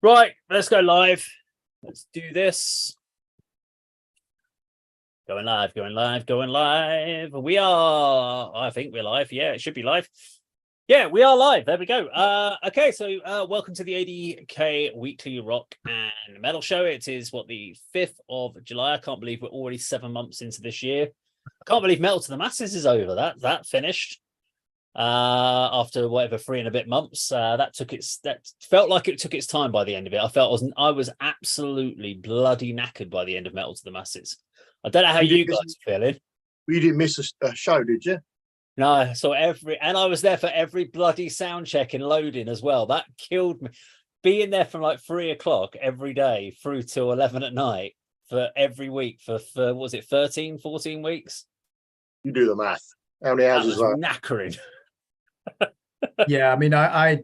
Right, let's go live. Let's do this. Going live, going live, going live. We are, I think we're live. Yeah, it should be live. Yeah, we are live. There we go. Okay, so welcome to the ADK Weekly Rock and Metal Show. It is the 5th of July. I can't believe we're already 7 months into this year. I can't believe Metal to the Masses is over. That finished after whatever 3 and a bit months. That felt like it took its time by the end of it. I was absolutely bloody knackered by the end of Metal to the Masses. I don't know how you guys are feeling. You didn't miss a show, did you? No, so and I was there for every bloody sound check and loading as well. That killed me. Being there from like 3 o'clock every day through till 11 at night for every week for what was it, 13, 14 weeks? You do the math. How many hours is that? Knackering. Yeah, I mean, I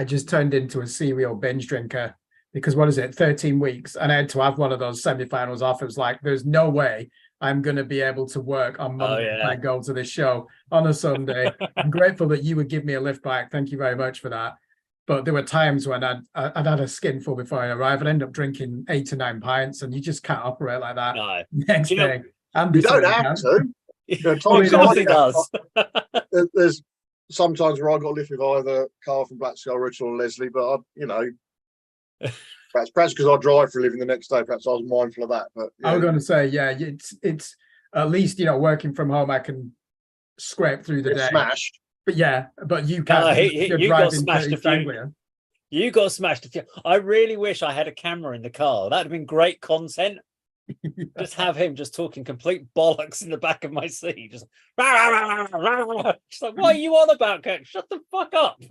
just turned into a serial binge drinker because what is it, 13 weeks, and I had to have one of those semi-finals off. It was like, there's no way I'm going to be able to work on Monday if I go to this show on a Sunday. I'm grateful that you would give me a lift back. Thank you very much for that. But there were times when I'd had a skinful before I arrived and end up drinking 8 to 9 pints, and you just can't operate like that. No. Next day. You don't have to. There's sometimes where I got a lift with either Carl from Black Skull, Richard, or Leslie, but perhaps because I drive for a living the next day, perhaps I was mindful of that. But yeah. I was going to say, yeah, it's at least working from home, I can scrape through the day. Smashed, but you can't. You got smashed a few. You got smashed a few. I really wish I had a camera in the car. That'd have been great content. Just have him just talking complete bollocks in the back of my seat. Just like, what are you on about, Kirk? Shut the fuck up.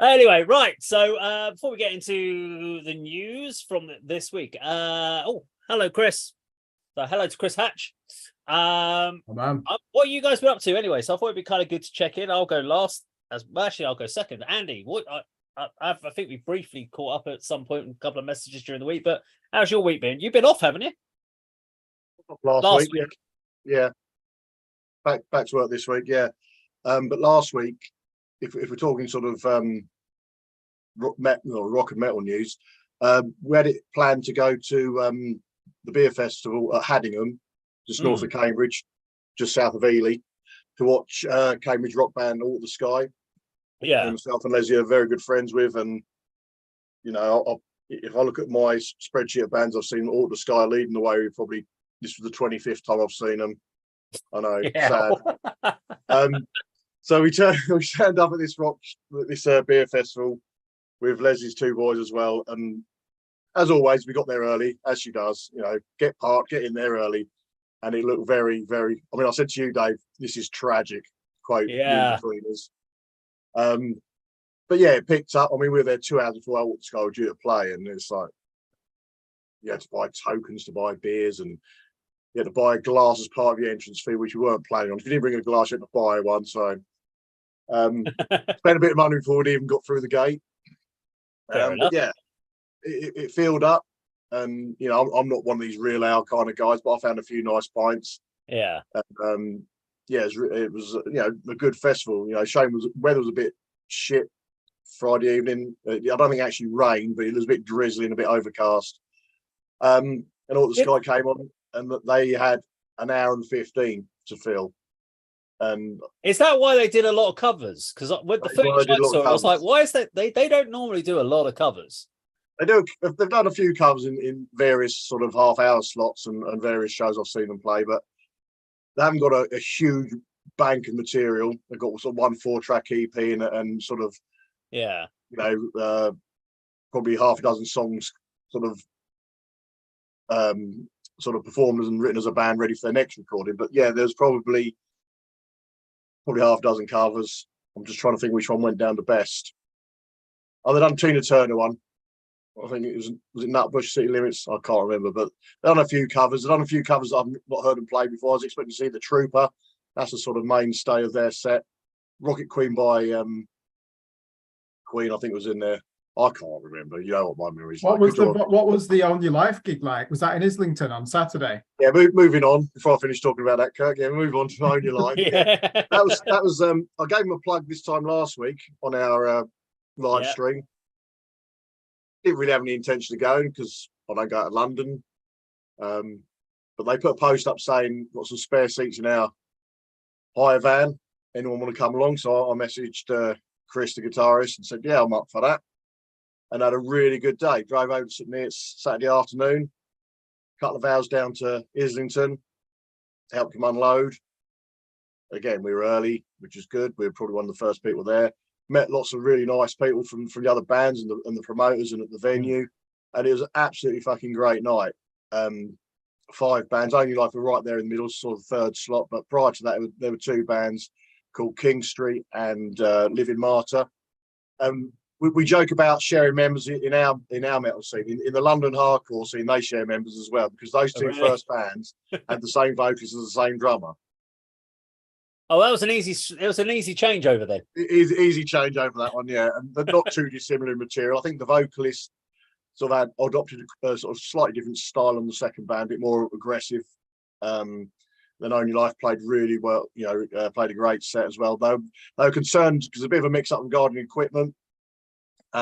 Anyway, right. So before we get into the news from this week, hello, Chris. So hello to Chris Hatch. What are you guys been up to anyway? So I thought it'd be kind of good to check in. I'll go last. I'll go second. Andy, what? I think we briefly caught up at some point in a couple of messages during the week, but how's your week been? You've been off, haven't you? Last week. Yeah. Back to work this week, yeah. But last week, if we're talking sort of rock and metal news, we had it planned to go to the beer festival at Haddingham, just north of Cambridge, just south of Ely, to watch Cambridge rock band All the Sky. Yeah, myself and Leslie are very good friends with, and if I look at my spreadsheet of bands I've seen, All the Sky leading the way. This was the 25th time I've seen them. I know, sad. So we turned up at this beer festival with Leslie's 2 boys as well, and as always, we got there early, as she does. Get in there early, and it looked very, very. I mean, I said to you, Dave, this is tragic. Quote, yeah. Between us. But yeah, it picked up. I mean, we were there 2 hours before All the Sky were due to play, and it's like you had to buy tokens to buy beers, and you had to buy a glass as part of your entrance fee, which you weren't planning on. If you didn't bring a glass, you had to buy one. So spent a bit of money before we even got through the gate. But yeah, it filled up, and I'm not one of these real ale kind of guys, but I found a few nice pints. Yeah. And, it was a good festival. Shame weather was a bit shit Friday evening. I don't think it actually rained, but it was a bit drizzly and a bit overcast. And All the Sky came on, and they had an hour and 15 to fill. And is that why they did a lot of covers? Because with the footage I saw, I was like, why is that? They don't normally do a lot of covers. They do. They've done a few covers in various sort of half-hour slots and various shows I've seen them play, but they haven't got a huge bank of material. They've got sort of 1 4-track EP and sort of probably half a dozen songs sort of performed and written as a band ready for their next recording. But yeah, there's probably half a dozen covers. I'm just trying to think which one went down the best. Oh, they done Tina Turner one. I think it was it Nutbush, City Limits? I can't remember, but they've done a few covers. They've done a few covers I've not heard them play before. I was expecting to see The Trooper. That's the sort of mainstay of their set. Rocket Queen by Queen, I think, was in there. I can't remember. You know what my memory's like. What was the On Your Life gig like? Was that in Islington on Saturday? Yeah, moving on. Before I finish talking about that, Kirk, move on to On Your Life. That was. I gave him a plug this time last week on our live stream. Didn't really have any intention of going because I don't go to London. But they put a post up saying got some spare seats in our hire van. Anyone want to come along? So I messaged Chris, the guitarist, and said, yeah, I'm up for that. And had a really good day. Drove over to St Neots Saturday afternoon, couple of hours down to Islington, helped him unload. Again, we were early, which is good. We were probably one of the first people there. Met lots of really nice people from the other bands and the promoters and at the venue. And it was an absolutely fucking great night. 5 bands, Only Life were right there in the middle, sort of third slot. But prior to that, there were 2 bands called King Street and Living Martyr. We joke about sharing members in our metal scene. In the London hardcore scene, they share members as well because those 2 first bands had the same vocalists as the same drummer. Oh, that was an easy change over then. Easy change over that one, yeah. And they're not too dissimilar in material. I think the vocalist sort of adopted a sort of slightly different style on the second band, a bit more aggressive. Then Only Life played really well, played a great set as well. They were concerned because a bit of a mix up in gardening equipment. They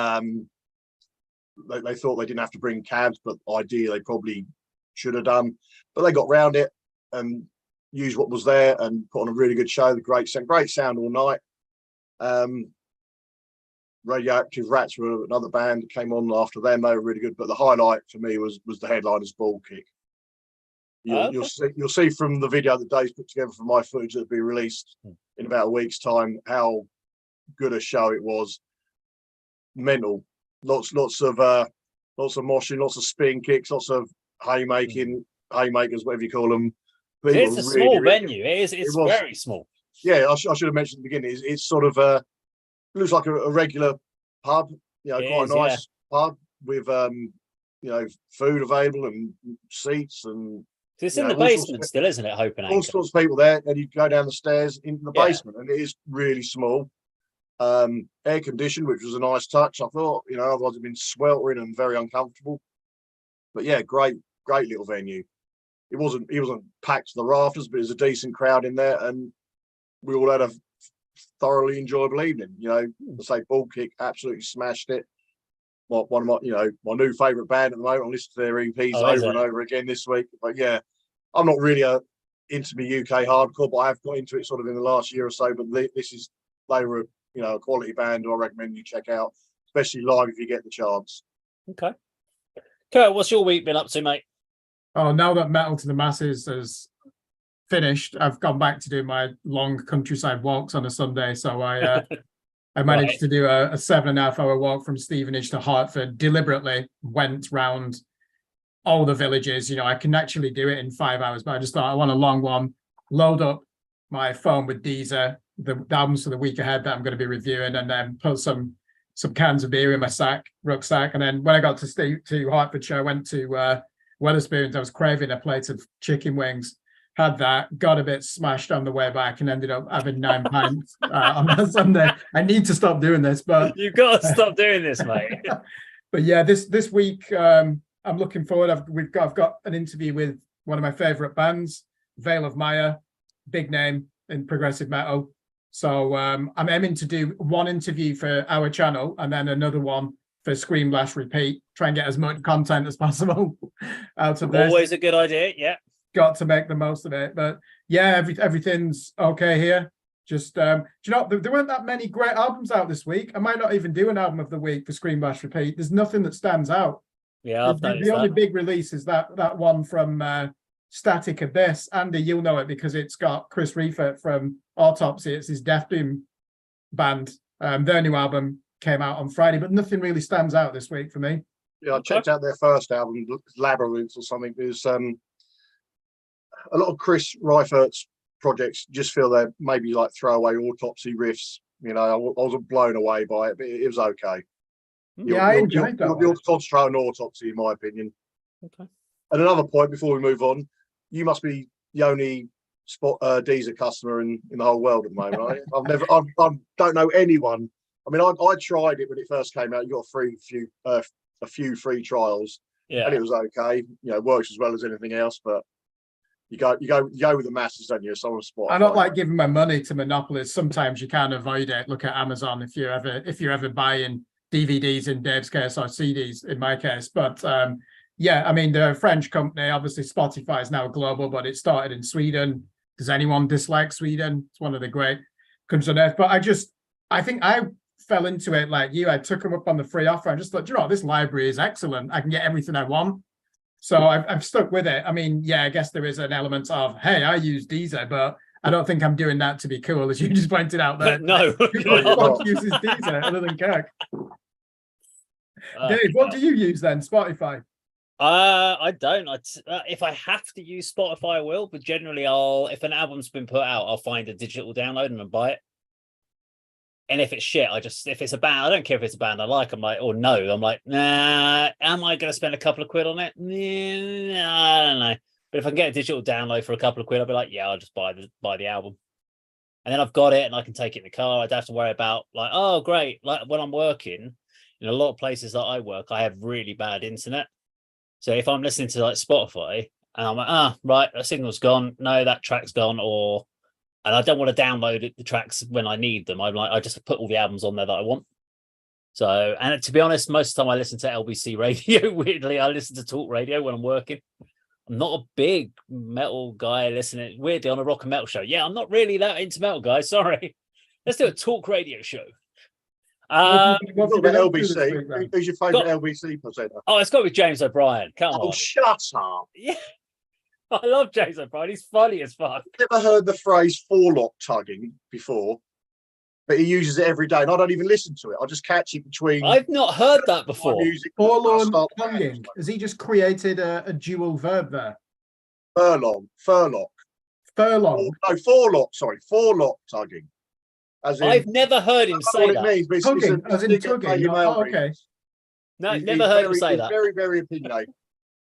thought they didn't have to bring cabs, but ideally they probably should have done. But they got round it and used what was there and put on a really good show. The great sound all night. Radioactive Rats were another band that came on after them. They were really good. But the highlight for me was the headliner's Ball Kick. You'll see from the video that Dave's put together from my footage that'll be released in about a week's time how good a show it was. Mental, lots of moshing, lots of spin kicks, lots of haymakers, whatever you call them. It's a small venue. It's very small. Yeah, I should have mentioned at the beginning. It's sort of looks like a regular pub, quite a nice pub with food available and seats and. So it's in the basement still, isn't it? Hope and Anchor. All sorts of people there, and you go down the stairs into the basement, and it is really small. Air conditioned, which was a nice touch. I thought, otherwise it'd been sweltering and very uncomfortable. But yeah, great little venue. It wasn't packed to the rafters, but it was a decent crowd in there, and we all had a thoroughly enjoyable evening. I say Ball Kick absolutely smashed it. One of my new favourite band at the moment. I listened to their EPs over and over again this week. But yeah, I'm not really into my UK hardcore, but I have got into it sort of in the last year or so. But they were a quality band who I recommend you check out, especially live if you get the chance. Okay. Kirk, what's your week been up to, mate? Oh, now that Metal to the Masses has finished, I've gone back to do my long countryside walks on a Sunday. So I managed to do a 7.5-hour walk from Stevenage to Hertford. Deliberately went round all the villages. I can actually do it in 5 hours, but I just thought I want a long one. Load up my phone with Deezer, the albums for the week ahead that I'm going to be reviewing, and then put some cans of beer in my rucksack. And then when I got to Hertfordshire, I went to Wetherspoons. I was craving a plate of chicken wings. Had that, got a bit smashed on the way back, and ended up having 9 pints on that Sunday. I need to stop doing this, but you've got to stop doing this, mate. But yeah, this week I'm looking forward. I've got an interview with one of my favorite bands, Veil of Maya, big name in progressive metal. So I'm aiming to do one interview for our channel and then another one for Scream Blast Repeat. Try and get as much content as possible out of this. Always a good idea, yeah. Got to make the most of it. But yeah, everything's okay here. Just do you know, there weren't that many great albums out this week. I might not even do an album of the week for Scream Blast Repeat. There's nothing that stands out. Yeah, I've the only big release is that one from Static Abyss. Andy, you'll know it because it's got Chris Reifert from Autopsy. It's his Death Doom band. Their new album came out on Friday, but nothing really stands out this week for me. Yeah, I checked out their first album, Labyrinth or something. There's a lot of Chris Reifert's projects just feel they're maybe like throwaway Autopsy riffs. I wasn't blown away by it, but it was okay. Yeah, I enjoyed that. You'll concentrate on Autopsy, in my opinion. Okay. And another point before we move on, you must be the only Deezer customer in the whole world at the moment, right? I don't know anyone. I mean, I tried it when it first came out. You got a few free trials, and it was okay. Works as well as anything else, but You go with the masses, don't you? So on Spotify. I don't like giving my money to monopolies. Sometimes you can't avoid it. Look at Amazon if you're ever buying DVDs in Dave's case or CDs in my case. But yeah, I mean, they're a French company. Obviously, Spotify is now global, but it started in Sweden. Does anyone dislike Sweden? It's one of the great countries on earth. But I think I fell into it like you. I took them up on the free offer. I just thought, you know, this library is excellent. I can get everything I want. So I've stuck with it. I mean, yeah, I guess there is an element of, hey, I use Deezer, but I don't think I'm doing that to be cool, as you just pointed out there. No, who uses Deezer other than Kirk? Dave, what do you use then? Spotify? I don't. If I have to use Spotify, I will. But generally, if an album's been put out, I'll find a digital download and I'll buy it. And if it's shit, if it's a band, I don't care if it's a band I like. I'm like, or no, I'm like, nah. Am I going to spend a couple of quid on it? Nah, I don't know. But if I can get a digital download for a couple of quid, I'll be like, yeah, I'll just buy the album. And then I've got it, and I can take it in the car. I don't have to worry about like, oh, great. Like when I'm working in a lot of places that I work, I have really bad internet. So if I'm listening to like Spotify, and I'm like, right, the signal's gone. No, that track's gone, and I don't want to download the tracks when I need them. I'm like, I just put all the albums on there that I want. So, and to be honest, most of the time I listen to LBC radio. Weirdly, I listen to talk radio when I'm working. I'm not a big metal guy listening. Weirdly, on a rock and metal show. Yeah, I'm not really that into metal, guys. Sorry. Let's do a talk radio show. What's about LBC? Who's your favourite LBC presenter? Oh, it's got to be James O'Brien. Come on. Shut up. Yeah. I love James O'Brien. He's funny as fuck. I've never heard the phrase forelock tugging before, but he uses it every day, and I don't even listen to it. I just catch it between. I've not heard that before. Forlorn tugging. Has he just created a dual verb there? Furlock. Furlong. No, forelock. Sorry, forelock tugging. As in, I've never heard him say that. It means, tugging, as in tugging. Oh, okay. No, never heard him say that. Very, very opinionated.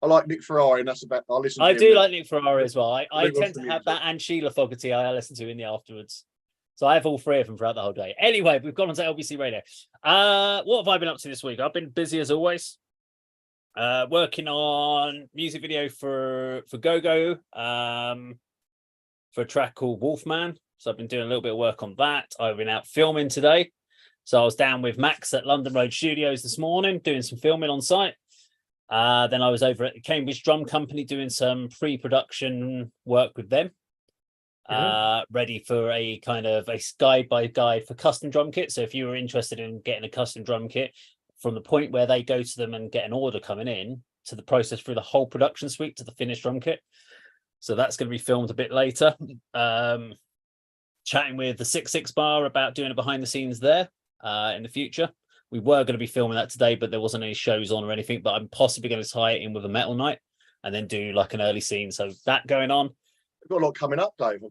I like Nick Ferrari, and that's about. I listen. I do like Nick Ferrari as well. I tend to have that and Sheila Fogarty I listen to in the afterwards. So I have all three of them throughout the whole day. Anyway, we've gone on to LBC Radio. What have I been up to this week? I've been busy as always. Working on music video for Go-Go, for a track called Wolfman. So I've been doing a little bit of work on that. I've been out filming today. So I was down with Max at London Road Studios this morning, doing some filming on site. Then I was over at the Cambridge Drum Company doing some pre-production work with them. Ready for a kind of a guide by guide for custom drum kit. So if you were interested in getting a custom drum kit, from the point where they go to them and get an order coming in to the process through the whole production suite to the finished drum kit. So that's going to be filmed a bit later. Chatting with the 6-6 bar about doing a behind the scenes there in the future. We were going to be filming that today, but there wasn't any shows on or anything, but I'm possibly going to tie it in with a metal night and then do like an early scene. So that going on. We've got a lot coming up, Dave.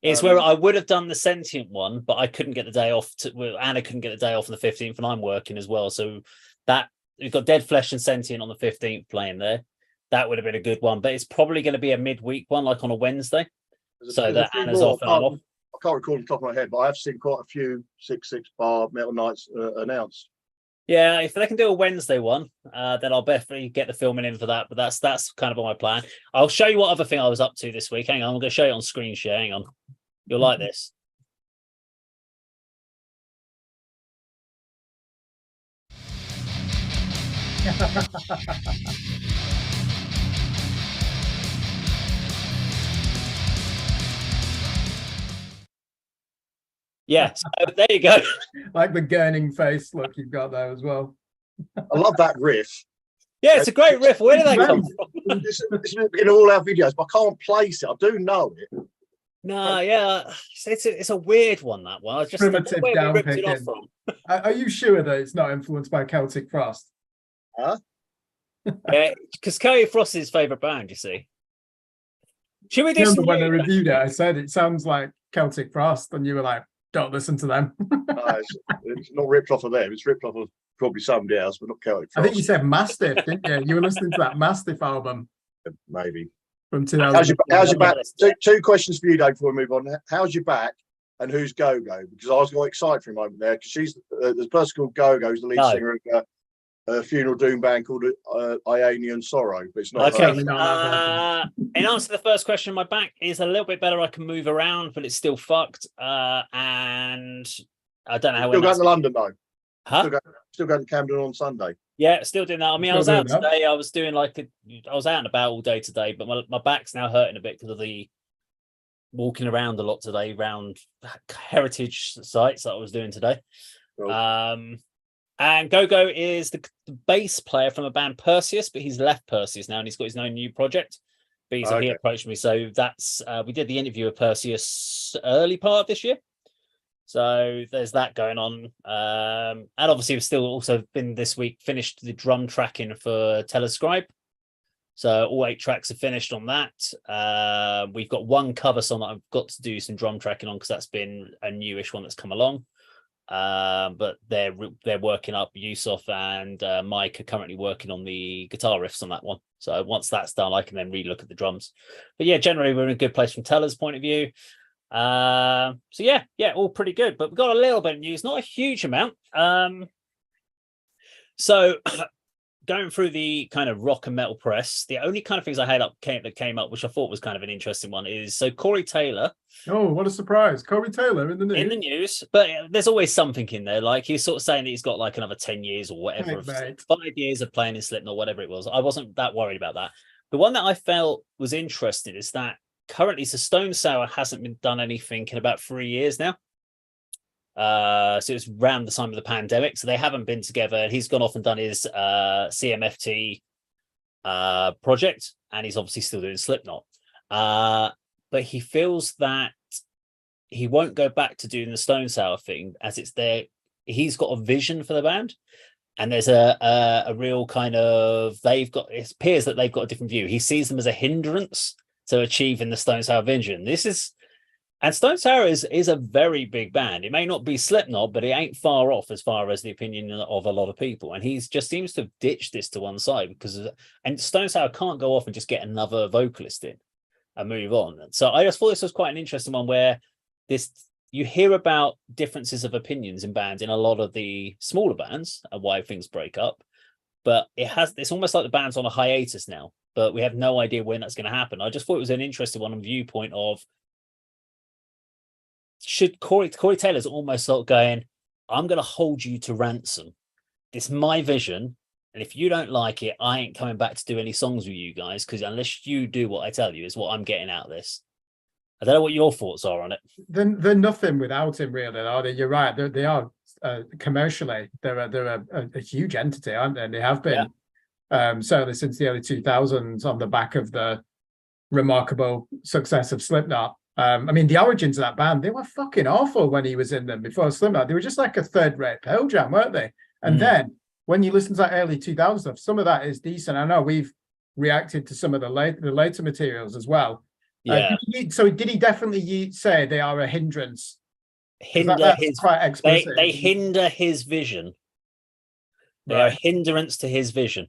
It's where I would have done the Sentient one, but I couldn't get the day off. Anna couldn't get the day off on the 15th, and I'm working as well. So that we've got Dead Flesh and Sentient on the 15th playing there. That would have been a good one, but it's probably going to be a midweek one, like on a Wednesday. So that Anna's off and I'm off. I can't recall off the top of my head, but I have seen quite a few 6-6 bar metal nights announced. Yeah, if they can do a Wednesday one, then I'll definitely get the filming in for that. But that's kind of on my plan. I'll show you what other thing I was up to this week. Hang on, I'm going to show you on screen share. Hang on. You'll like this. Yeah, so there you go. Like the gurning face look you've got there as well. I love that riff. Yeah, it's a great riff. Where did that come from? This is in all our videos, but I can't place it. I do know it. No, yeah, it's a weird one, that one. I just primitive down ripped it off from. Are you sure that it's not influenced by Celtic Frost? Huh? Yeah, because Celtic Frost is his favourite band, you see. Should we do remember when I reviewed it, I said it sounds like Celtic Frost, and you were like, don't listen to them. No, it's not ripped off of them. It's ripped off of probably somebody else, but not Celtic Frost. I think you said Mastiff, didn't you? You were listening to that Mastiff album. Maybe. From 2000. How's your back? Two questions for you, Dave, before we move on. How's your back, and who's Go-Go? Because I was got excited for a moment there, because she's there's a person called Go-Go, who's the lead singer of a funeral doom band called Ionian Sorrow, but it's not. Okay. Certainly not In answer to the first question, my back is a little bit better. I can move around, but it's still fucked. And I don't know how. Still going to London though. Huh? Still going to Camden on Sunday. Yeah, still doing that. I mean, I was out today. I was doing I was out and about all day today, but my back's now hurting a bit because of the walking around a lot today around heritage sites that I was doing today. Cool. And Gogo is the bass player from a band Perseus, but he's left Perseus now and he's got his own new project. But he approached me, so that's we did the interview with Perseus early part of this year. So there's that going on. And obviously we've still also been this week finished the drum tracking for Telescribe. So all 8 tracks are finished on that. We've got one cover song that I've got to do some drum tracking on because that's been a newish one that's come along. But they're working up. Yusuf and Mike are currently working on the guitar riffs on that one. So once that's done, I can then relook at the drums. But yeah, generally we're in a good place from Teller's point of view. So yeah, all pretty good. But we've got a little bit of news, not a huge amount. So going through the kind of rock and metal press, the only kind of things I had that came up, which I thought was kind of an interesting one, is so Corey Taylor. Oh, what a surprise! Corey Taylor in the news. In the news, but there's always something in there. Like he's sort of saying that he's got like another 10 years or whatever, 5 years of playing in Slipknot, whatever it was. I wasn't that worried about that. The one that I felt was interesting is that currently, so Stone Sour hasn't been done anything in about 3 years now. So it's around the time of the pandemic, so they haven't been together. He's gone off and done his CMFT project, and he's obviously still doing Slipknot. But he feels that he won't go back to doing the Stone Sour thing as it's there. He's got a vision for the band, and there's a real kind of it appears that they've got a different view. He sees them as a hindrance to achieving the Stone Sour vision. And Stone Sour is a very big band. It may not be Slipknot, but it ain't far off as far as the opinion of a lot of people. And he just seems to have ditched this to one side and Stone Sour can't go off and just get another vocalist in and move on. So I just thought this was quite an interesting one where you hear about differences of opinions in bands in a lot of the smaller bands and why things break up. But it's almost like the band's on a hiatus now, but we have no idea when that's going to happen. I just thought it was an interesting one on viewpoint of, should Corey Taylor's almost sort of going, I'm going to hold you to ransom. This is my vision. And if you don't like it, I ain't coming back to do any songs with you guys, because unless you do what I tell you is what I'm getting out of this. I don't know what your thoughts are on it. They're nothing without him, really, are they? You're right. They are commercially, they're a huge entity, aren't they? And they have been certainly since the early 2000s on the back of the remarkable success of Slipknot. I mean, the origins of that band, they were fucking awful when he was in them before Slipknot. They were just like a third-rate Pearl Jam, weren't they? And then when you listen to that early 2000s stuff, some of that is decent. I know we've reacted to some of the later materials as well. Yeah. So did he definitely say they are a hindrance? That's quite explicit. They hinder his vision. They are a hindrance to his vision.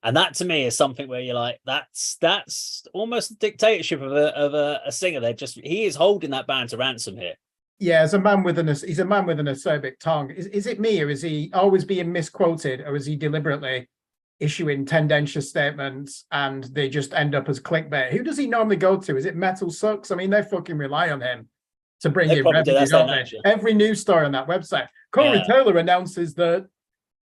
And that to me is something where you're like, that's almost a dictatorship of a singer. He is holding that band to ransom here. Yeah, he's a man with an acerbic tongue. Is it me, or is he always being misquoted, or is he deliberately issuing tendentious statements and they just end up as clickbait? Who does he normally go to? Is it Metal Sucks? I mean, they fucking rely on him to bring in revenue, don't they? Every news story on that website. Corey Taylor announces that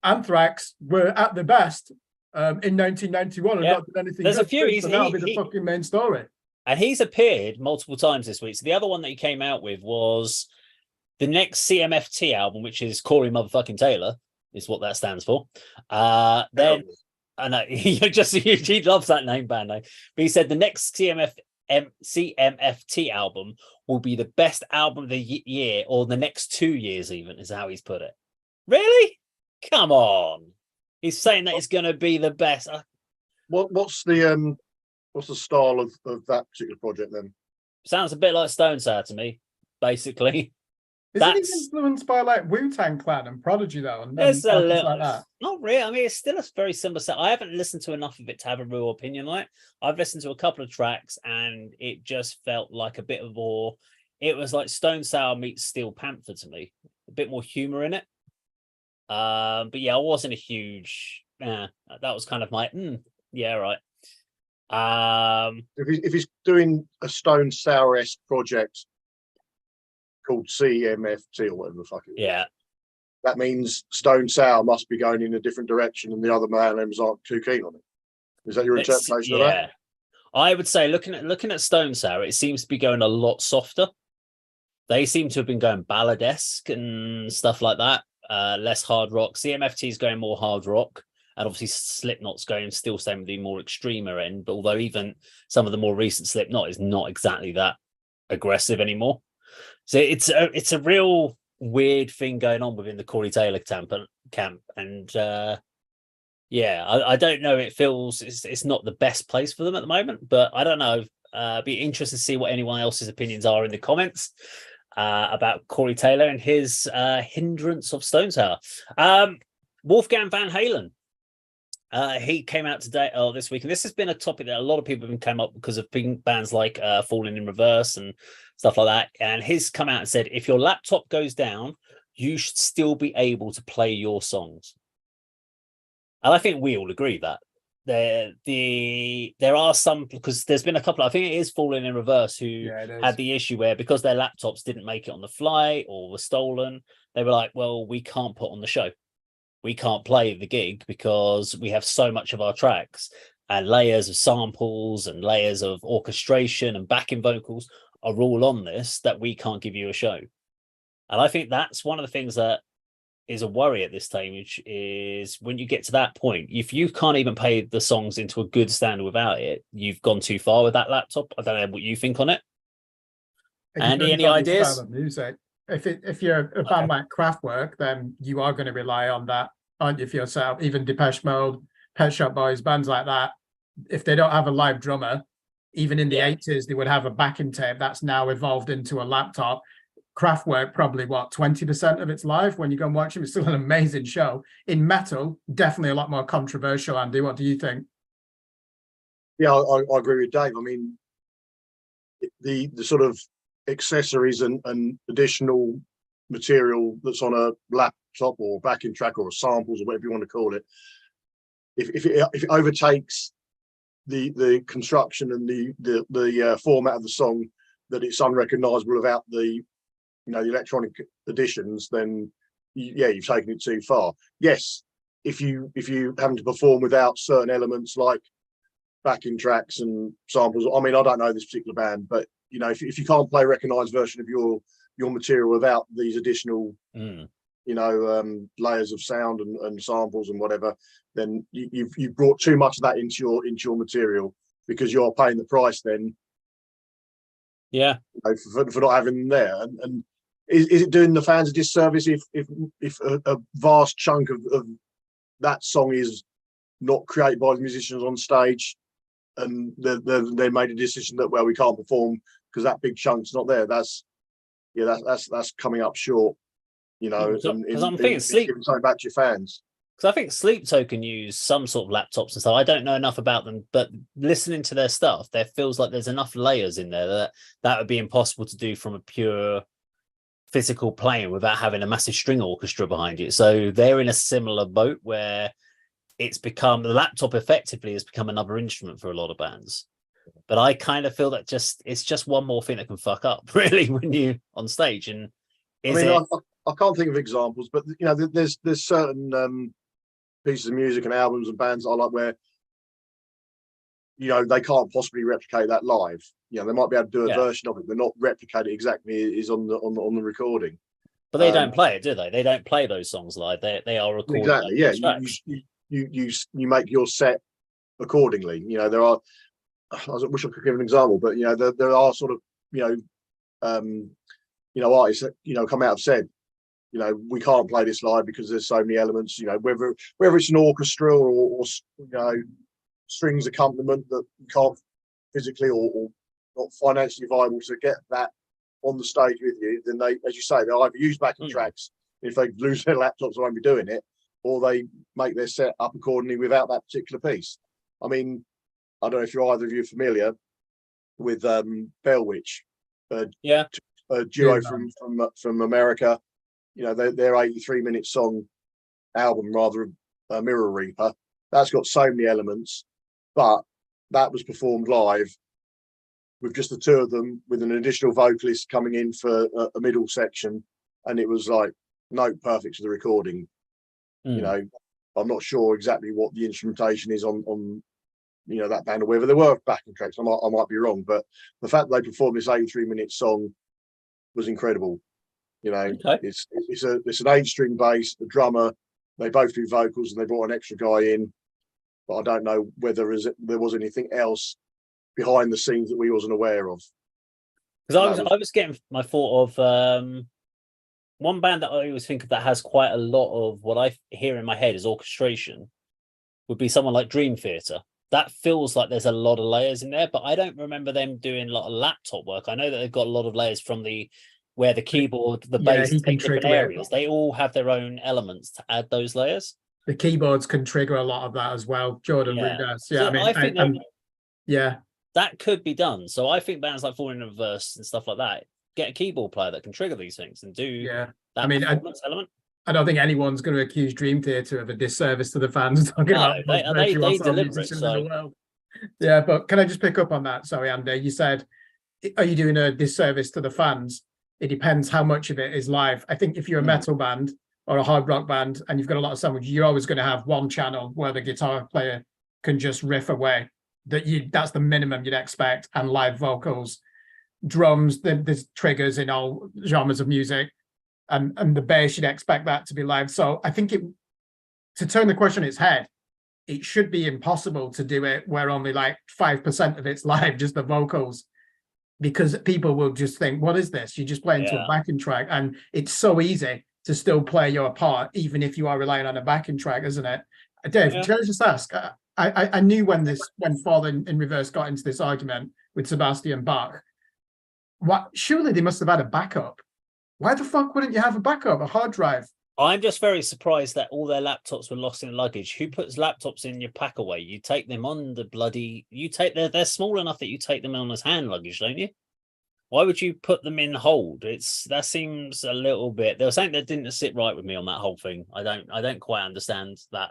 Anthrax were at the best in 1991 and not did anything. There's a few. That'll be the fucking main story. And he's appeared multiple times this week. So the other one that he came out with was the next CMFT album, which is Corey motherfucking Taylor, is what that stands for. Then, I know he loves that band name. But he said the next CMFT album will be the best album of the year, or the next 2 years, even, is how he's put it. Really? Come on. He's saying that it's going to be the best. What's the style of that particular project then? Sounds a bit like Stone Sour to me, basically. Isn't he influenced by like Wu-Tang Clan and Prodigy though? And there's a little, like that. Not really. I mean, it's still a very similar set. I haven't listened to enough of it to have a real opinion on it. I've listened to a couple of tracks and it just felt like a bit of it was like Stone Sour meets Steel Panther to me. A bit more humor in it. But yeah, I wasn't a huge. That was kind of my yeah, right. If he's doing a Stone Sour-esque project called CMFT or whatever the fuck it is, Yeah, that means Stone Sour must be going in a different direction, and the other members aren't too keen on it. Is that your interpretation of that? Yeah, I would say looking at Stone Sour, it seems to be going a lot softer. They seem to have been going ballad-esque and stuff like that. Less hard rock. CMFT is going more hard rock, and obviously Slipknot's going still staying with the more extremer end. But although even some of the more recent Slipknot is not exactly that aggressive anymore, so it's a real weird thing going on within the Corey Taylor camp, and yeah, I don't know. It feels it's not the best place for them at the moment, but I don't know. Be interested to see what anyone else's opinions are in the comments about Corey Taylor and his hindrance of Stone Sour. Wolfgang Van Halen. He came out today, this week, and this has been a topic that a lot of people have come up because of bands like Falling in Reverse and stuff like that. And he's come out and said, if your laptop goes down, you should still be able to play your songs. And I think we all agree that there are some, because there's been a couple, I think it is Falling in Reverse who had the issue where because their laptops didn't make it on the flight or were stolen, they were like, well, we can't put on the show. We can't play the gig because we have so much of our tracks and layers of samples and layers of orchestration and backing vocals are all on this that we can't give you a show. And I think that's one of the things that is a worry at this stage, is when you get to that point, if you can't even play the songs into a good standard without it, you've gone too far with that laptop. I don't know what you think on it. Andy, any ideas? Music. If you're a band like Kraftwerk, then you are going to rely on that, aren't you, for yourself? Even Depeche Mode, Pet Shop Boys, bands like that, if they don't have a live drummer, even in the 80s, they would have a backing tape that's now evolved into a laptop. Kraftwerk, probably 20% of its live. When you go and watch them, it's still an amazing show. In metal, definitely a lot more controversial. Andy, what do you think? Yeah, I agree with Dave. I mean, the sort of accessories and additional material that's on a laptop or backing track or samples or whatever you want to call it, if it overtakes the construction and the format of the song, that it's unrecognizable without the the electronic additions, then you've taken it too far. Yes, if you having to perform without certain elements like backing tracks and samples. I mean, I don't know this particular band, but if you can't play a recognized version of your material without these additional layers of sound and samples and whatever, then you've brought too much of that into your material, because you're paying the price then for not having them there. And is it doing the fans a disservice if a vast chunk of that song is not created by the musicians on stage, and they made a decision that, well, we can't perform because that big chunk's not there? That's coming up short, Because I'm thinking giving something back to your fans. Because I think Sleep Token use some sort of laptops and stuff. I don't know enough about them, but listening to their stuff, there feels like there's enough layers in there that would be impossible to do from a pure physical playing without having a massive string orchestra behind you. So they're in a similar boat where it's become, the laptop effectively has become another instrument for a lot of bands. But I kind of feel that it's just one more thing that can fuck up, really, when you on stage. And I can't think of examples, but there's certain pieces of music and albums and bands I like where they can't possibly replicate that live. They might be able to do a version of it, but not replicate it exactly as on the recording. But they don't play it, do they? They don't play those songs live. They are recorded. Exactly. Yeah. You make your set accordingly. There are. I wish I could give an example, but there are sort of artists that come out and said, we can't play this live because there's so many elements. Whether it's an orchestra or strings accompaniment that you can't physically or not financially viable to get that on the stage with you, then they, as you say, they'll either use backing tracks. If they lose their laptops, they won't be doing it, or they make their set up accordingly without that particular piece. I mean, I don't know if either of you are familiar with Bell Witch, a duo from America. Their 83-minute song album, rather, Mirror Reaper. That's got so many elements, but that was performed live with just the two of them, with an additional vocalist coming in for a middle section, and it was like note perfect to the recording. You know, I'm not sure exactly what the instrumentation is on that band, or whether there were backing tracks. I might be wrong, but the fact that they performed this 83-minute song was incredible. It's an 8-string bass, the drummer, they both do vocals, and they brought an extra guy in, but I don't know whether there was anything else behind the scenes that we wasn't aware of. Because I was getting my thought of one band that I always think of that has quite a lot of what I hear in my head is orchestration, would be someone like Dream Theater. That feels like there's a lot of layers in there, but I don't remember them doing a lot of laptop work. I know that they've got a lot of layers from where the keyboard, the bass take different areas. They all have their own elements to add those layers. The keyboards can trigger a lot of that as well. Jordan Rudess. Yeah, so I think that could be done. So I think bands like Falling in Reverse and stuff like that get a keyboard player that can trigger these things and do that performance element. I don't think anyone's going to accuse Dream Theater of a disservice to the fans talking about they deliver it. So. In the world. Yeah, but can I just pick up on that? Sorry, Andy. You said, are you doing a disservice to the fans? It depends how much of it is live. I think if you're a metal band or a hard rock band and you've got a lot of songs, you're always going to have one channel where the guitar player can just riff away. That's the minimum you'd expect, and live vocals. Drums, there's triggers in all genres of music, and the bass, you'd expect that to be live. So I think to turn the question on its head, it should be impossible to do it where only like 5% of it's live, just the vocals, because people will just think, what is this? You're just playing to a backing track, and it's so easy to still play your part, even if you are relying on a backing track, isn't it? Dave, can I just ask, I knew when Falling in Reverse got into this argument with Sebastian Bach, surely they must have had a backup. Why the fuck wouldn't you have a backup, a hard drive? I'm just very surprised that all their laptops were lost in luggage. Who puts laptops in your pack away? You take them on the they're small enough that you take them on as hand luggage, don't you? Why would you put them in hold? That seems a little bit. There was something that didn't sit right with me on that whole thing. I don't quite understand that.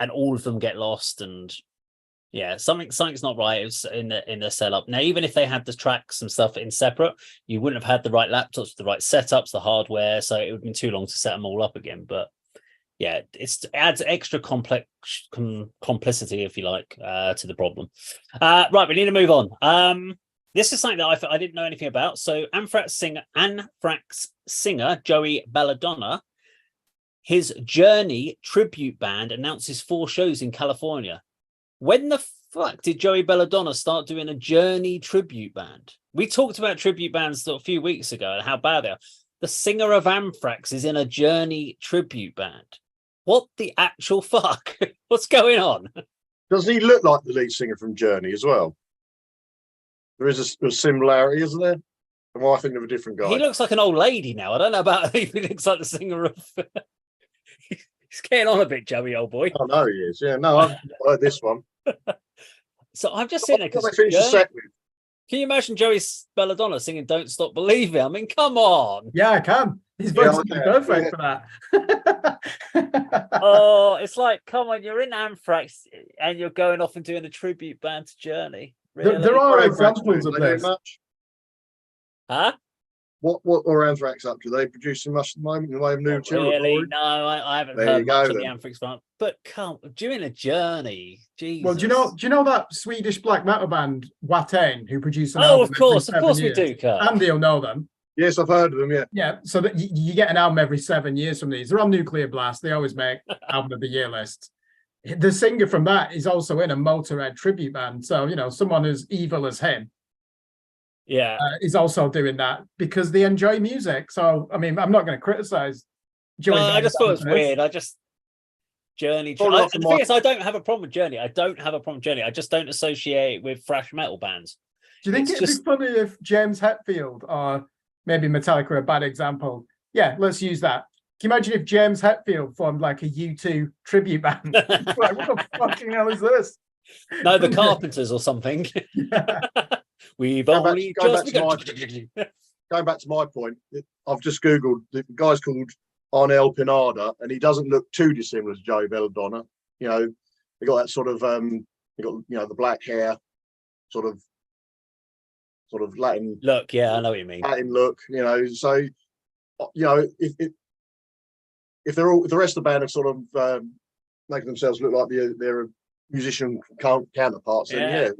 And all of them get lost, and something's not right in the setup. Now, even if they had the tracks and stuff in separate, you wouldn't have had the right laptops, the right setups, the hardware, so it would have been too long to set them all up again. But yeah, it adds extra complicity, if you like, to the problem. Right, we need to move on. This is something that I didn't know anything about. So Anthrax singer Joey Belladonna, his Journey tribute band announces 4 shows in California. When the fuck did Joey Belladonna start doing a Journey tribute band? We talked about tribute bands a few weeks ago and how bad they are. The singer of Anthrax is in a Journey tribute band. What the actual fuck? What's going on? Doesn't he look like the lead singer from Journey as well? There is a similarity, isn't there? Am I thinking of a different guy? He looks like an old lady now. I don't know about if he looks like the singer of... He's getting on a bit, Joey, old boy. I know he is. Yeah, no, I've heard this one. So I'm just sitting there because can you imagine Joey Belladonna singing "Don't Stop Believing"? I mean, come on. Yeah, I can. His voice is perfect for that. Oh, it's like, come on, you're in Anthrax and you're going off and doing a tribute band to Journey. Really? There are examples of this. Huh? What are Anthrax up to? Are they producing much at the moment in the way of new material? Really? No, I haven't heard much of the Anthrax front. But doing a Journey, Jesus. Well, do you know that Swedish black metal band Watain, who produced an album? Of course we do, Kirk. Andy will know them. Yes, I've heard of them. Yeah. Yeah. So that you get an album every 7 years from these. They're on Nuclear Blast. They always make album of the year list. The singer from that is also in a Motorhead tribute band. So someone as evil as him. Yeah, is also doing that because they enjoy music. So I mean, I'm not going to criticize Joey. No, I just thought it was weird. Journey. The thing is, I don't have a problem with Journey. I just don't associate it with thrash metal bands. Do you think it'd be funny if James Hetfield, or maybe Metallica are a bad example? Yeah, let's use that. Can you imagine if James Hetfield formed like a U2 tribute band? Like, what the fucking hell is this? No, the Carpenters or something. Yeah. We've going only back to my point, I've just Googled, the guy's called Arnel Pineda, and he doesn't look too dissimilar to Joey Belladonna. You know, they got that sort of they got, you know, the black hair, sort of Latin look. Yeah, I know what you mean. Latin look. You know, so you know, if they're all, if the rest of the band are sort of making themselves look like they're musician counterparts, then yeah,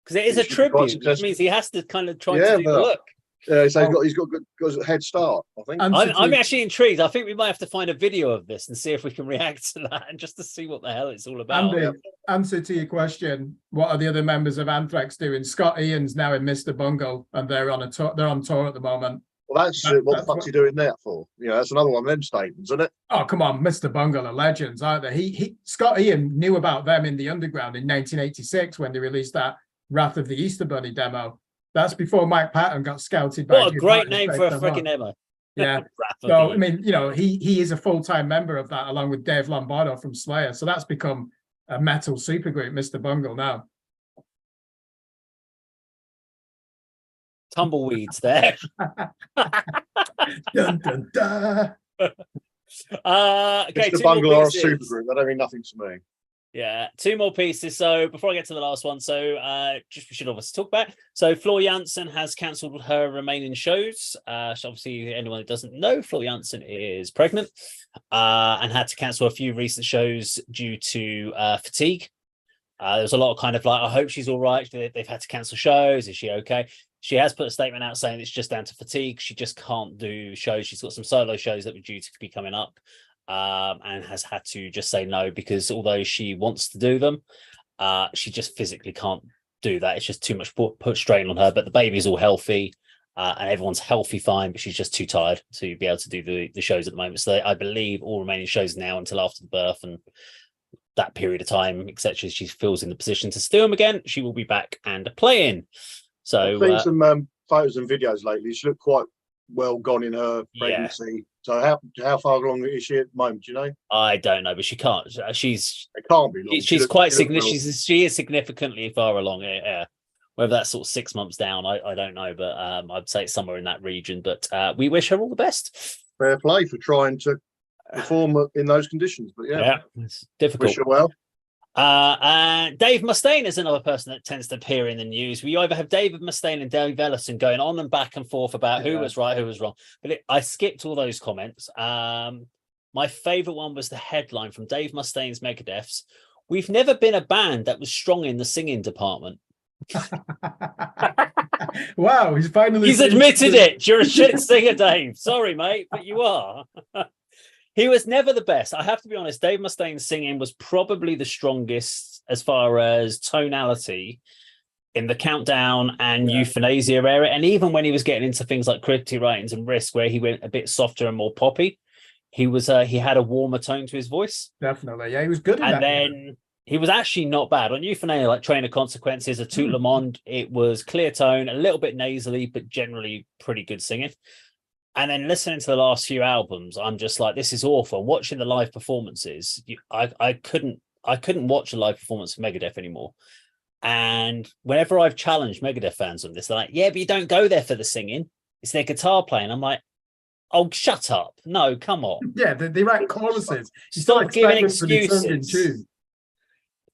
because it is a tribute, which means he has to kind of try to do the look. Yeah, so he's got a head start, I think. I'm actually intrigued. I think we might have to find a video of this and see if we can react to that, and just to see what the hell it's all about. Andy, answer to your question: what are the other members of Anthrax doing? Scott Ian's now in Mr. Bungle, and they're on tour. They're on tour at the moment. Well, what the fuck's he doing that for? You know, that's another one of them statements, isn't it? Oh, come on, Mr. Bungle are legends, aren't they? Scott Ian knew about them in the underground in 1986 when they released that Wrath of the Easter Bunny demo. That's before Mike Patton got scouted by. What a great name for a freaking demo. Yeah. So I mean, you know, he is a full-time member of that, along with Dave Lombardo from Slayer. So that's become a metal supergroup, Mr. Bungle now. Tumbleweeds there. Dun, dun, dun. Okay, Mr. Bungle are a supergroup. That don't mean nothing to me. Yeah, two more pieces. So before I get to the last one, we should obviously talk about. So Floor Jansen has cancelled her remaining shows. So obviously, anyone who doesn't know, Floor Jansen is pregnant and had to cancel a few recent shows due to fatigue. There was a lot of kind of like, I hope she's all right. They've had to cancel shows. Is she okay? She has put a statement out saying it's just down to fatigue. She just can't do shows. She's got some solo shows that were due to be coming up. And has had to just say no, because although she wants to do them, she just physically can't do that. It's just too much put strain on her. But the baby's all healthy and everyone's healthy, fine, but she's just too tired to be able to do the shows at the moment. So I believe all remaining shows now until after the birth and that period of time, etc., she feels in the position to do them again. She will be back and playing. So I've seen some photos and videos lately. She looked quite well gone in her pregnancy. Yeah. So how far along is she at the moment? Do you know? I don't know, but she can't. It can't be long. She's quite significant. She is significantly far along. Yeah. Whether that's sort of 6 months down, I don't know, but I'd say it's somewhere in that region. But we wish her all the best. Fair play for trying to perform in those conditions. But yeah, it's difficult. Wish her well. And Dave Mustaine is another person that tends to appear in the news. We either have David Mustaine and Dave Ellison going on and back and forth about who was right, who was wrong. But I skipped all those comments. My favorite one was the headline from Dave Mustaine's Megadeths. We've never been a band that was strong in the singing department. Wow, he's admitted it. You're a shit singer, Dave. Sorry, mate, but you are. He was never the best. I have to be honest. Dave Mustaine's singing was probably the strongest as far as tonality in the Countdown and Euthanasia era. And even when he was getting into things like Cryptic Writings and Risk, where he went a bit softer and more poppy, he had a warmer tone to his voice. Definitely. Yeah, he was good. And then he was actually not bad. On Euthanasia, like Train of Consequences, A Tout Le Monde, it was clear tone, a little bit nasally, but generally pretty good singing. And then listening to the last few albums, I'm just like, this is awful. Watching the live performances, I couldn't watch a live performance of Megadeth anymore. And whenever I've challenged Megadeth fans on this, they're like, yeah, but you don't go there for the singing. It's their guitar playing. I'm like, oh, shut up. No, come on. Yeah, they write choruses. Stop giving excuses.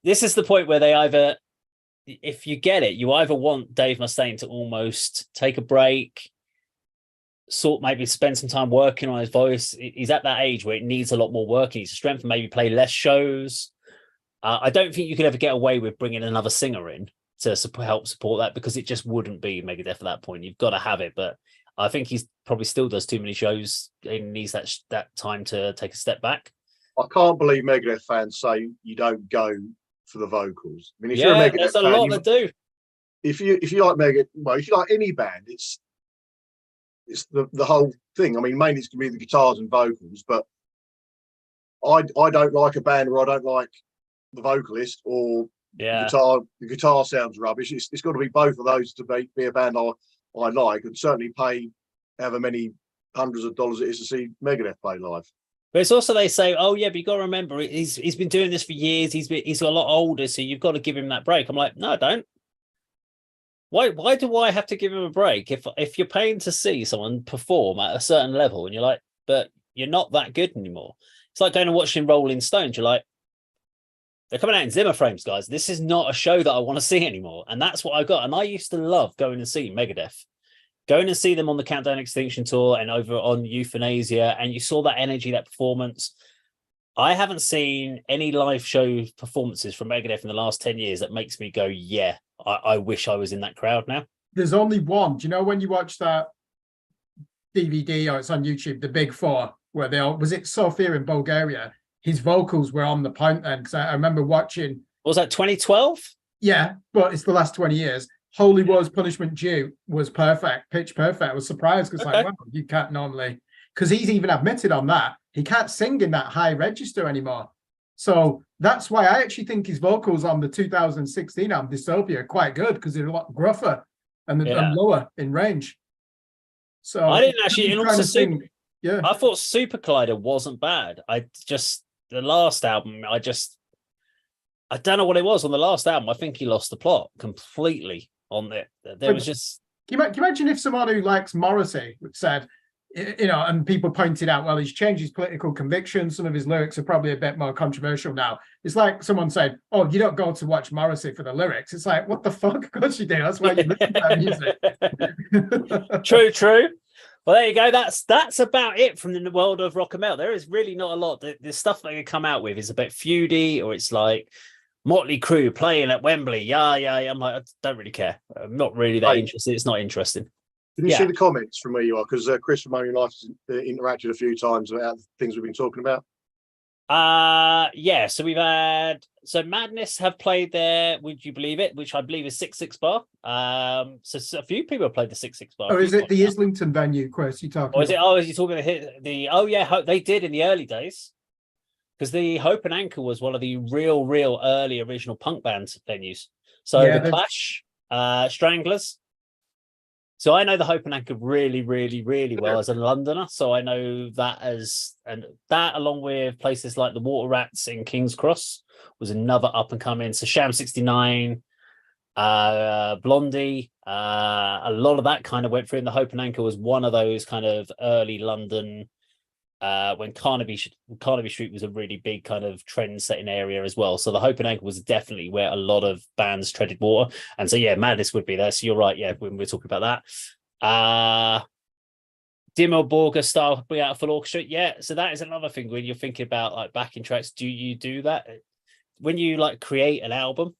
This is the point where they either, if you get it, you either want Dave Mustaine to almost take a break, maybe spend some time working on his voice. He's at that age where it needs a lot more work. He needs to strengthen, maybe play less shows. I don't think you could ever get away with bringing another singer in to help support that, because it just wouldn't be Megadeth at that point. You've got to have it, but I think he's probably still does too many shows and needs that time to take a step back. I can't believe Megadeth fans say you don't go for the vocals. I mean, if you're a Megadeth there's a fan, lot that do. If you like Megadeth, well, if you like any band, it's the whole thing. I mean, mainly it's going to be the guitars and vocals, but I don't like a band where I don't like the vocalist or the guitar sounds rubbish. It's got to be both of those to be a band I like, and certainly pay however many hundreds of dollars it is to see Megadeth play live. But it's also, they say, oh yeah, but you got to remember, he's been doing this for years. He's a lot older, so you've got to give him that break. I'm like, no, I don't. Why do I have to give him a break if you're paying to see someone perform at a certain level, and you're like, but you're not that good anymore. It's like going and watching Rolling Stones. You're like, they're coming out in Zimmer frames, guys. This is not a show that I want to see anymore. And that's what I got. And I used to love going and see Megadeth. Going and see them on the Countdown Extinction Tour and over on Euthanasia. And you saw that energy, that performance. I haven't seen any live show performances from Megadeth in the last 10 years that makes me go, yeah, I wish I was in that crowd now. There's only one. Do you know when you watch that DVD or it's on YouTube, The Big Four, where they all, was it Sofia in Bulgaria? His vocals were on the point then, because I remember watching. Was that 2012? Yeah, but it's the last 20 years. Holy Wars Punishment Due was perfect, pitch perfect. I was surprised because like, wow, you can't normally, because he's even admitted on that, he can't sing in that high register anymore. So that's why I actually think his vocals on the 2016 album, Dystopia, are quite good because they're a lot gruffer and lower in range. So I didn't actually, and also yeah, I thought Super Collider wasn't bad. I just, the last album, I don't know what it was on the last album. I think he lost the plot completely on it. There was just. Can you imagine if someone who likes Morrissey said, you know, and people pointed out, well, he's changed his political convictions. Some of his lyrics are probably a bit more controversial now. It's like someone said, oh, you don't go to watch Morrissey for the lyrics. It's like, what the fuck? Of course you do. That's why you listen to that music. True. Well, there you go. That's about it from the world of rock and metal. There is really not a lot. The stuff that they come out with is a bit feudy, or it's like Motley Crue playing at Wembley. Yeah. I'm like, I don't really care. I'm not really that interested. It's not interesting. Can you see the comments from where you are? Because Chris from Only Life has interacted a few times about the things we've been talking about. Yeah. So we've had Madness have played there. Would you believe it? Which I believe is 6-6 bar. So a few people have played the 6-6 bar. Or is it the Islington venue, Chris? You talking? Or is it? Oh, is you talking the? Oh yeah, they did in the early days. Because the Hope and Anchor was one of the real early original punk band venues. So the Clash, Stranglers. So I know the Hope and Anchor really well as a Londoner. So I know that and that along with places like the Water Rats in King's Cross was another up and coming. So Sham 69, Blondie, a lot of that kind of went through. And the Hope and Anchor was one of those kind of early London. When Carnaby Street was a really big kind of trend-setting area as well. So the Hope and Anchor was definitely where a lot of bands treaded water. And so, yeah, Madness would be there. So you're right, yeah, when we're talking about that. Dimmu Borgir style bring out a full orchestra. Yeah, so that is another thing when you're thinking about like backing tracks. Do you do that? When you like create an album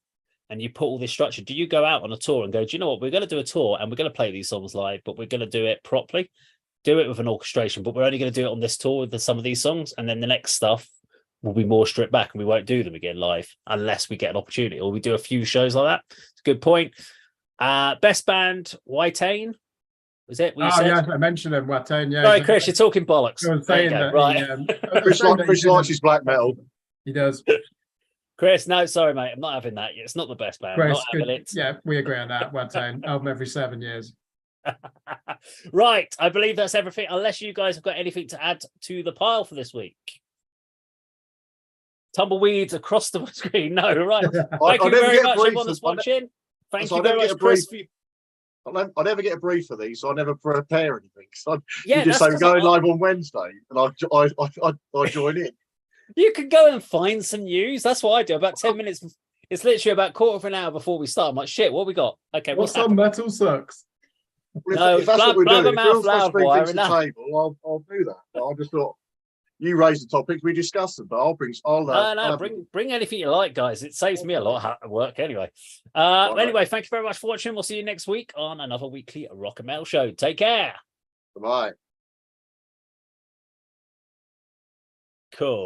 and you put all this structure, do you go out on a tour and go, do you know what, we're going to do a tour and we're going to play these songs live, but we're going to do it properly? Do it with an orchestration, but we're only going to do it on this tour with some of these songs, and then the next stuff will be more stripped back and we won't do them again live unless we get an opportunity, or we do a few shows like that. It's a good point. Best band, Whitane, was it? Yeah, I mentioned him, Whitane. Yeah. Sorry, Chris, you're talking bollocks. I was saying that, right. Chris likes his black metal. He does. Chris, no, sorry, mate. I'm not having that. It's not the best band. Chris, yeah, we agree on that. Whitane, album every 7 years. Right, I believe that's everything, unless you guys have got anything to add to the pile for this week. Tumbleweeds across the screen. No, right. Thank you very much, everyone that's watching. Thank you very much, Chris. I never get a brief for these, so I never prepare anything. So yeah, you just say we're going live on Wednesday, and I join in. You can go and find some news. That's what I do. About 10 minutes. It's literally about quarter of an hour before we start. I'm like, shit, what we got? Okay, what's on Metal Sucks? Well, if that's what we're doing, if you're supposed to bring things to the table, I'll do that. But I just thought you raised the topics, we discussed them, but I'll bring anything you like, guys. It saves me a lot of work anyway. Anyway, thank you very much for watching. We'll see you next week on another weekly Rock and Metal show. Take care. Bye. Cool.